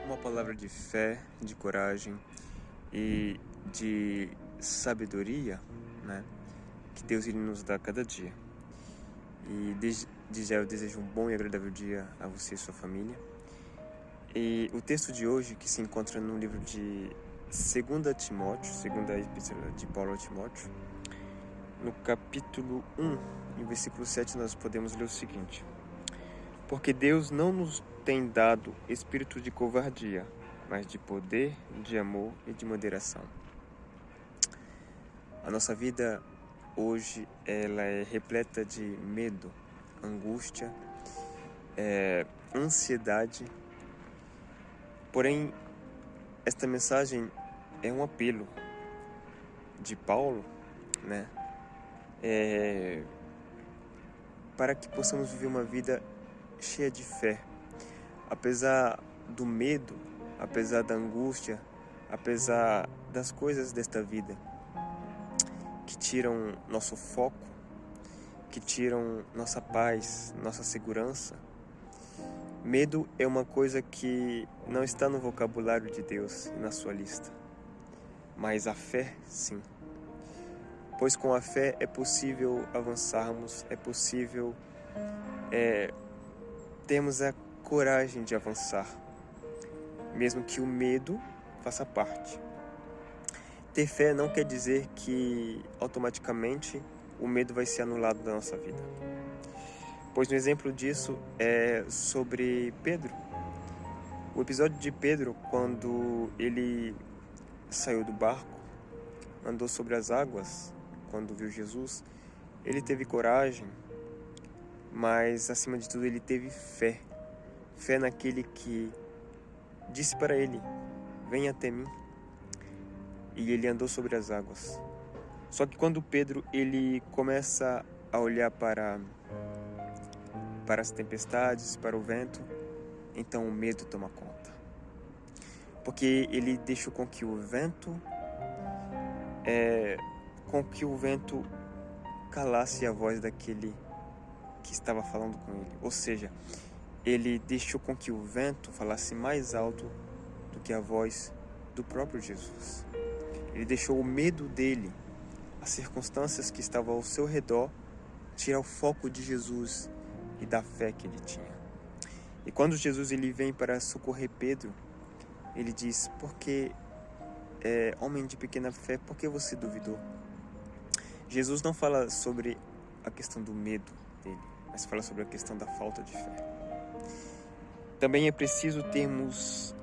uma palavra de fé, de coragem e de sabedoria, né, que Deus ele nos dá a cada dia. E desde já eu desejo um bom e agradável dia a você e sua família. E o texto de hoje, que se encontra no livro de 2 Timóteo, segunda epístola de Paulo a Timóteo, no capítulo 1, em versículo 7, nós podemos ler o seguinte: porque Deus não nos tem dado espírito de covardia, mas de poder, de amor e de moderação. A nossa vida hoje ela é repleta de medo, angústia, ansiedade. Porém, esta mensagem é um apelo de Paulo, né, para que possamos viver uma vida cheia de fé. Apesar do medo, apesar da angústia, apesar das coisas desta vida que tiram nosso foco, que tiram nossa paz, nossa segurança. Medo é uma coisa que não está no vocabulário de Deus e na sua lista. Mas a fé, sim. Pois com a fé é possível avançarmos, é possível termos a coragem de avançar, mesmo que o medo faça parte. Ter fé não quer dizer que automaticamente o medo vai ser anulado da nossa vida. Pois um exemplo disso é sobre Pedro. O episódio de Pedro, quando ele saiu do barco, andou sobre as águas, quando viu Jesus, ele teve coragem, mas acima de tudo ele teve fé. Fé naquele que disse para ele: venha até mim. E ele andou sobre as águas. Só que quando Pedro ele começa a olhar para as tempestades, para o vento, então o medo toma conta. Porque ele deixou com que o vento calasse a voz daquele que estava falando com ele. Ou seja, ele deixou com que o vento falasse mais alto do que a voz do próprio Jesus. Ele deixou o medo dele, as circunstâncias que estavam ao seu redor, tirar o foco de Jesus e da fé que ele tinha. E quando Jesus ele vem para socorrer Pedro, ele diz: porque homem de pequena fé, por que você duvidou? Jesus não fala sobre a questão do medo dele, mas fala sobre a questão da falta de fé. Também é preciso termos,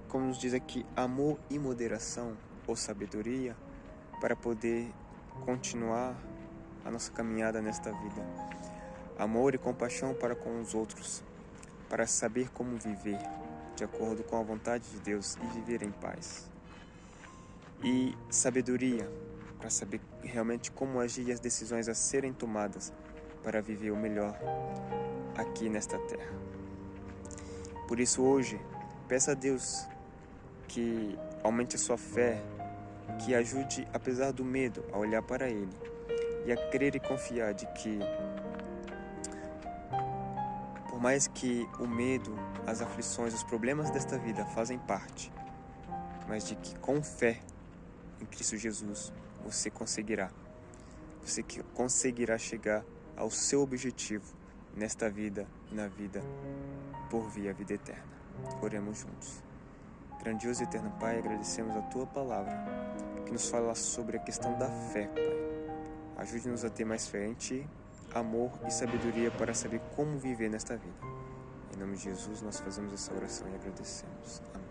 como nos diz aqui, amor e moderação, ou sabedoria, para poder continuar a nossa caminhada nesta vida. Amor e compaixão para com os outros, para saber como viver de acordo com a vontade de Deus e viver em paz. E sabedoria, para saber realmente como agir e as decisões a serem tomadas para viver o melhor aqui nesta terra. Por isso hoje, peça a Deus que aumente a sua fé, que ajude, apesar do medo, a olhar para Ele e a crer e confiar de que, por mais que o medo, as aflições, os problemas desta vida fazem parte, mas de que com fé em Cristo Jesus você conseguirá chegar ao seu objetivo nesta vida e na vida por vir a vida eterna. Oremos juntos. Grandioso e eterno Pai, agradecemos a Tua palavra, que nos fala sobre a questão da fé, Pai. Ajude-nos a ter mais fé em Ti, amor e sabedoria para saber como viver nesta vida. Em nome de Jesus, nós fazemos essa oração e agradecemos. Amém.